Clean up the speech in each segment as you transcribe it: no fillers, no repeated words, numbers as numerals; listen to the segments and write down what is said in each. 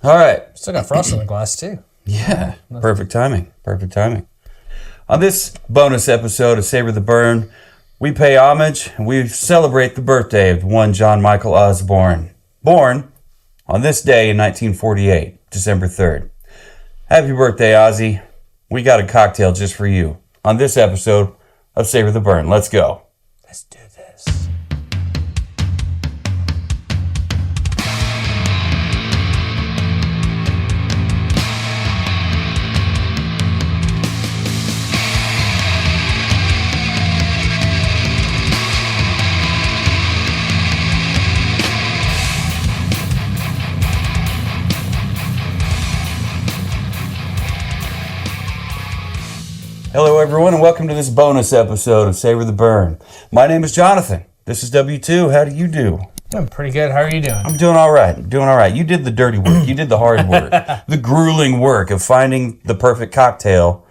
All right. Still got frost in the glass, too. Yeah. Perfect timing. On this bonus episode of Savor the Burn, we pay homage and we celebrate the birthday of one John Michael Osbourne, born on this day in 1948, December 3rd. Happy birthday, Ozzy. We got a cocktail just for you on this episode of Savor the Burn. Let's go. Let's do this. Hello, everyone, and welcome to this bonus episode of Savor the Burn. My name is Jonathan. This is W2. How do you do? I'm pretty good. How are you doing? I'm doing all right. You did the dirty work. You did the hard work. The grueling work of finding the perfect cocktail.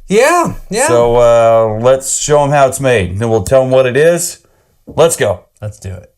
Yeah. So let's show them how it's made. Then we'll tell them what it is. Let's go. Let's do it.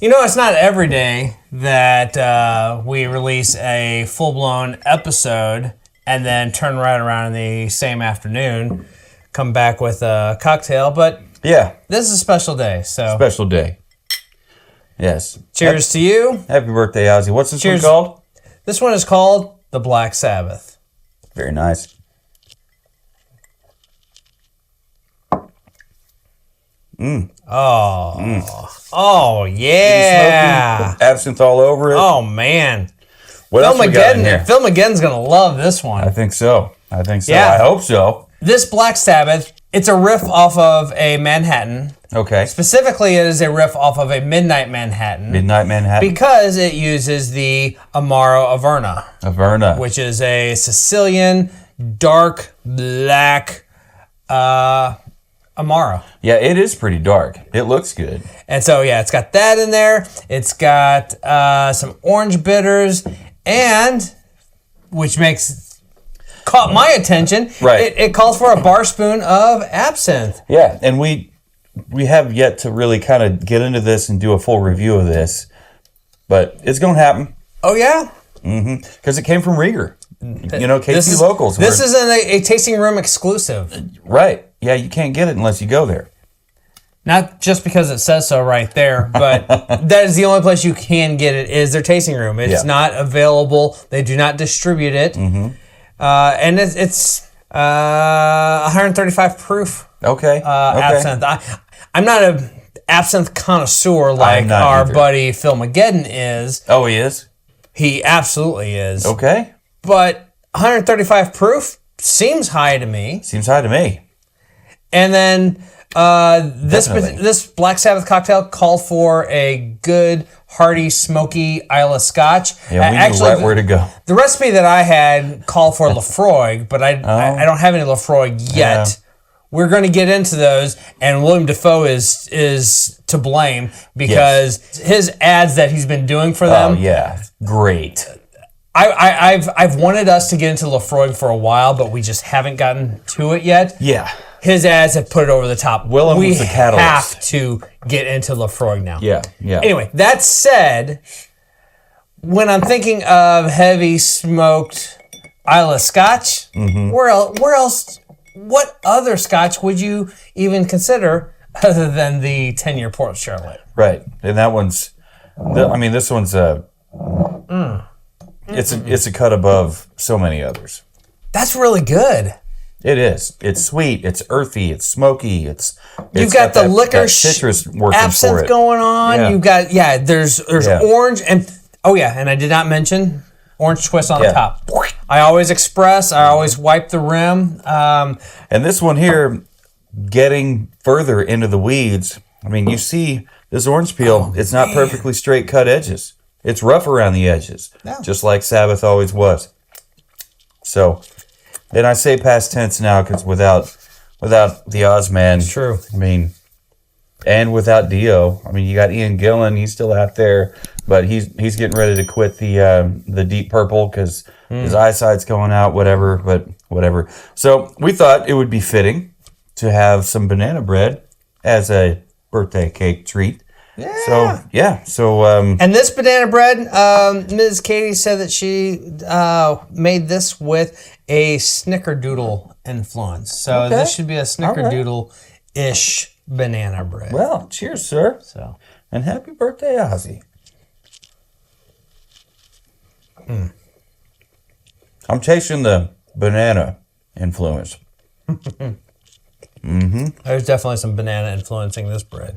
You know, it's not every day that we release a full-blown episode and then turn right around in the same afternoon, come back with a cocktail, but yeah, this is a special day. So special day. Yes. Cheers to you. Happy birthday, Ozzy. What's this Cheers. one called? This one is called The Black Sabbath. Very nice. Oh, yeah. Absinthe all over it. Oh, man. What else we got in here? Phil McGinn's going to love this one. I think so. Yeah. I hope so. This Black Sabbath, it's a riff off of a Manhattan. Okay. Specifically, it is a riff off of a Midnight Manhattan. Midnight Manhattan. Because it uses the Amaro Averna. Averna. Which is a Sicilian, dark, black Amaro. Yeah, it is pretty dark. It looks good. And so, yeah, it's got that in there. It's got some orange bitters, and which caught my attention. Right. It calls for a bar spoon of absinthe. Yeah, and we have yet to really kind of get into this and do a full review of this, but it's going to happen. Oh, yeah? Mm-hmm. Because it came from Rieger. You know, KC Locals. This is a tasting room exclusive. Right. Yeah, you can't get it unless you go there. Not just because it says so right there, but that is the only place you can get it is their tasting room. It's not available. They do not distribute it. Mm-hmm. And it's 135 proof. Okay. Absinthe. I'm not an absinthe connoisseur like our buddy Phil McGinn's is. Oh, he is? He absolutely is. Okay. but 135 proof seems high to me. Seems high to me. And then this Black Sabbath cocktail called for a good, hearty, smoky Isla Scotch. Yeah, we knew right where to go. The recipe that I had called for Lafroig, but I don't have any Lafroig yet. Yeah. We're going to get into those, and William Dafoe is to blame because his ads that he's been doing for them. Oh, yeah. Great. I've wanted us to get into Lafroig for a while, but we just haven't gotten to it yet. Yeah. His ads have put it over the top. Willem was the catalyst. We have to get into Lafroig now. Yeah, yeah. Anyway, that said, when I'm thinking of heavy smoked Isla Scotch, where else? What other Scotch would you even consider other than the 10-year Port Charlotte? Right, and that one's. This one's It's a cut above so many others. That's really good. It is. It's sweet. It's earthy. It's smoky. You've got the liquor citrus working absinthe for it. going on. Yeah. You've got there's orange and and I did not mention orange twist on the top. I always express. I always wipe the rim. And this one here, getting further into the weeds. I mean, you see this orange peel. It's not perfectly straight cut edges. It's rough around the edges, just like Sabbath always was. So. And I say past tense now because without the Ozzman, true. I mean, and without Dio, I mean, you got Ian Gillan. He's still out there, but he's getting ready to quit the Deep Purple because his eyesight's going out. Whatever. So we thought it would be fitting to have some banana bread as a birthday cake treat. Yeah. So and this banana bread, Ms. Katie said that she made this with a snickerdoodle influence. So this should be a snickerdoodle-ish banana bread. Well, cheers, sir. And happy birthday, Ozzy. I'm tasting the banana influence. There's definitely some banana influencing this bread.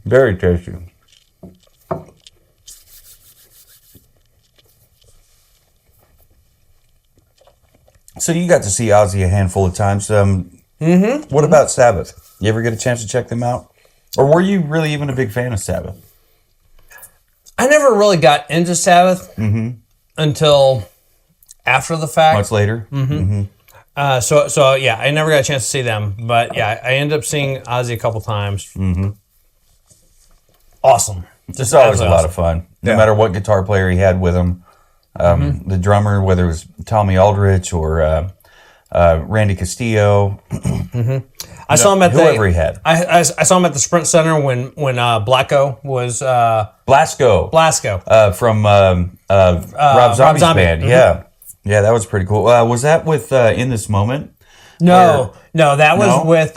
Very tasty. So you got to see Ozzy a handful of times. What about Sabbath? You ever get a chance to check them out? Or were you really even a big fan of Sabbath? I never really got into Sabbath until after the fact. Much later? So I never got a chance to see them. But yeah, I ended up seeing Ozzy a couple times. Awesome. Just always a lot of fun. No matter what guitar player he had with him. The drummer, whether it was Tommy Aldrich or Randy Castillo. I saw him at whoever he had. I saw him at the Sprint Center when Blacko was Blasco from Rob Zombie's band. Yeah, that was pretty cool. Was that with In This Moment? No, that was with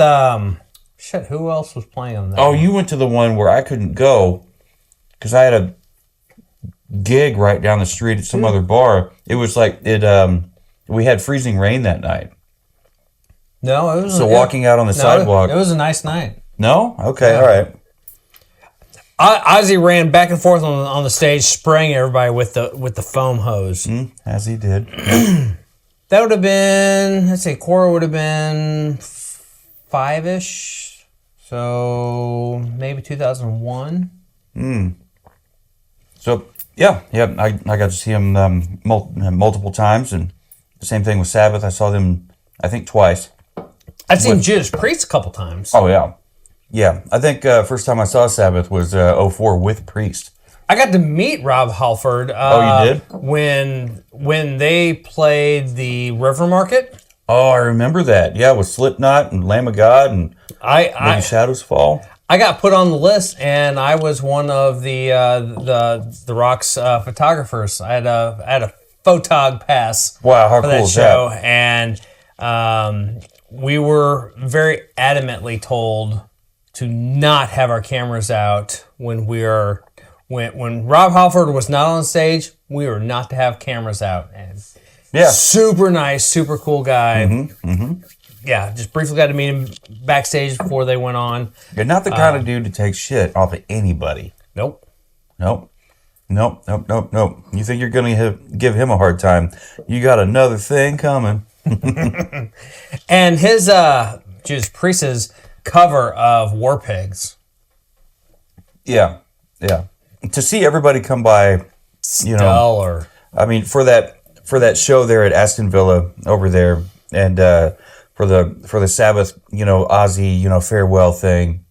who else was playing on that? Oh, you went to the one where I couldn't go because I had a gig right down the street at some other bar. It was like we had freezing rain that night. No, it was walking out on the sidewalk. It was a nice night. No? Okay, all right. Ozzy ran back and forth on the stage, spraying everybody with the foam hose. As he did. That would have been, let's say, Cora would have been 5-ish. So maybe 2001. So I got to see him multiple times, and the same thing with Sabbath. I saw them, I think, twice. I've seen Judas Priest a couple times. Oh yeah. I think first time I saw Sabbath was 2004 with Priest. I got to meet Rob Halford. You did? When they played the River Market. Oh, I remember that. Yeah, with Slipknot and Lamb of God and Maybe Shadows Fall. I got put on the list, and I was one of the Rock's photographers. I had a photog pass. Wow, how for cool that is show, that? And we were very adamantly told to not have our cameras out when Rob Halford was not on stage. We were not to have cameras out. And super nice, super cool guy. Yeah, just briefly got to meet him backstage before they went on. You're not the kind of dude to take shit off of anybody. Nope. Nope. You think you're going to give him a hard time? You got another thing coming. And his Judas Priest's cover of War Pigs. Yeah. To see everybody come by, Stellar. I mean, for that show there at Aston Villa over there, and for the Sabbath, Ozzy, farewell thing,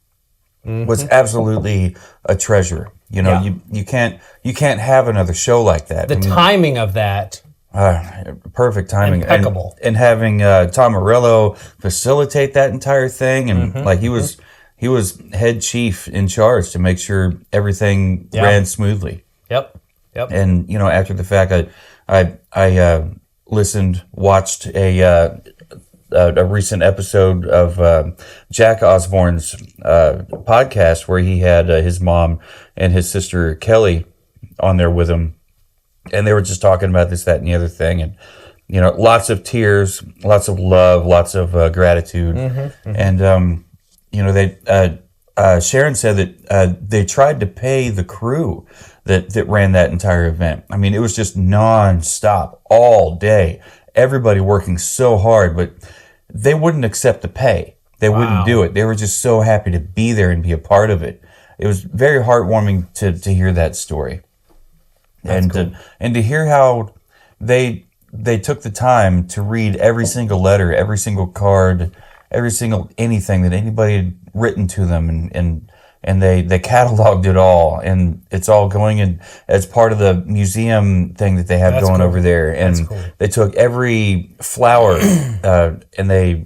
was absolutely a treasure. You can't have another show like that. The timing of that. Perfect timing. Impeccable. And having Tom Morello facilitate that entire thing, and he was head chief in charge to make sure everything ran smoothly. Yep. And after the fact, I watched a recent episode of Jack Osbourne's podcast where he had his mom and his sister Kelly on there with him, and they were just talking about this, that, and the other thing, and lots of tears, lots of love, lots of gratitude, and they Sharon said that they tried to pay the crew that ran that entire event. I mean, it was just nonstop all day, everybody working so hard, but they wouldn't accept the pay. They wouldn't do it. They were just so happy to be there and be a part of it. It was very heartwarming to hear that story. That's cool. And to hear how they took the time to read every single letter, every single card, every single anything that anybody had written to them, and they cataloged it all, and it's all going in as part of the museum thing that they have going over there. And they took every flower and they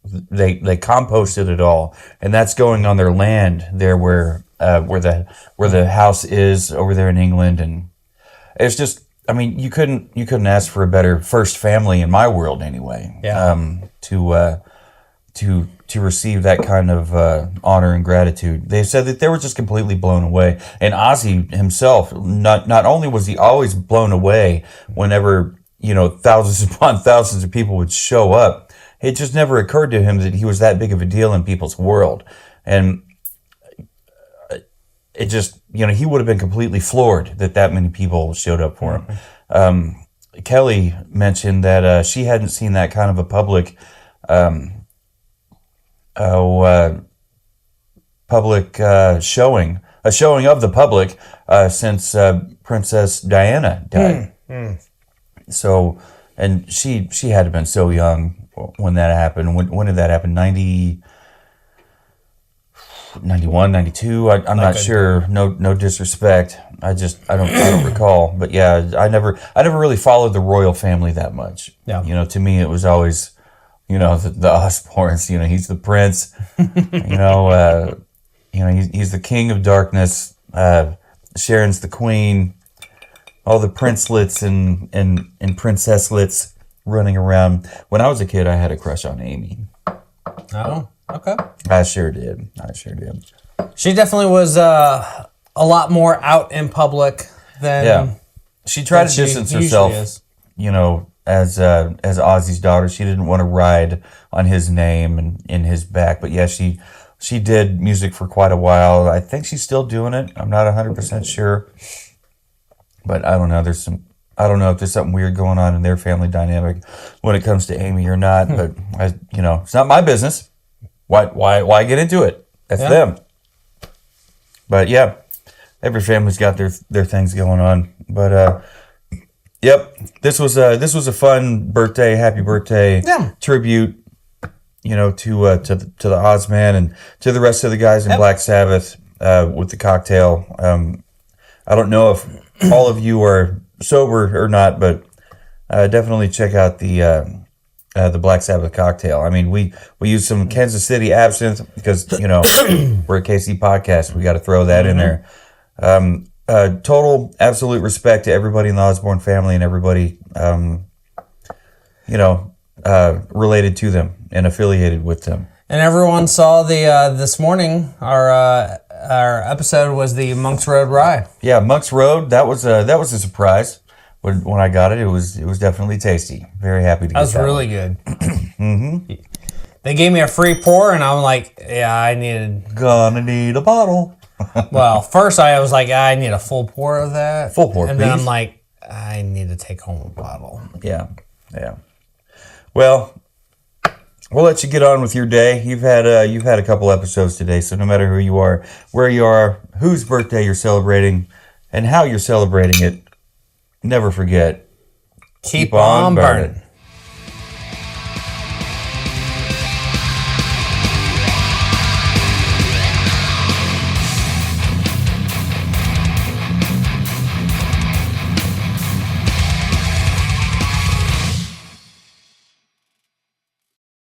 composted it all, and that's going on their land there where the house is over there in England. And it's just, I mean, you couldn't ask for a better first family in my world anyway. To receive that kind of honor and gratitude. They said that they were just completely blown away. And Ozzy himself, not only was he always blown away whenever, thousands upon thousands of people would show up, it just never occurred to him that he was that big of a deal in people's world. And it just, he would have been completely floored that many people showed up for him. Kelly mentioned that she hadn't seen that kind of a public showing of the public since Princess Diana died. So, and she had to have been so young when that happened. When did that happen? 91, 92? I'm not sure. No disrespect. I don't recall. But yeah, I never really followed the royal family that much. Yeah. To me it was always, the Osbournes, he's the prince, he's the king of darkness. Sharon's the queen, all the princelets and princesslets running around. When I was a kid, I had a crush on Amy. Oh, okay. I sure did. She definitely was a lot more out in public than. Yeah. She tried to distance herself, as Ozzy's daughter. She didn't want to ride on his name and in his back. But yeah, she did music for quite a while. I think she's still doing it. I'm not 100% sure. But I don't know. I don't know if there's something weird going on in their family dynamic when it comes to Amy or not. But it's not my business. Why get into it? That's them. But yeah, every family's got their things going on. But yep, this was a fun birthday, happy birthday tribute, to the Ozzman and to the rest of the guys in Black Sabbath with the cocktail. I don't know if all of you are sober or not, but definitely check out the Black Sabbath cocktail. I mean, we use some Kansas City absinthe because we're a KC podcast. We got to throw that in there. Total absolute respect to everybody in the Osbourne family and everybody related to them and affiliated with them. And everyone saw the this morning our episode was the Monks Road Rye. Yeah, Monks Road. That was a surprise when I got it. It was definitely tasty. Very happy to get that. That was really good. They gave me a free pour, and I'm like, yeah, gonna need a bottle. Well, first I was like, I need a full pour of that. Full pour, and then please. I'm like, I need to take home a bottle. Yeah. Well, we'll let you get on with your day. You've had a couple episodes today, so no matter who you are, where you are, whose birthday you're celebrating, and how you're celebrating it, never forget. Keep on burning.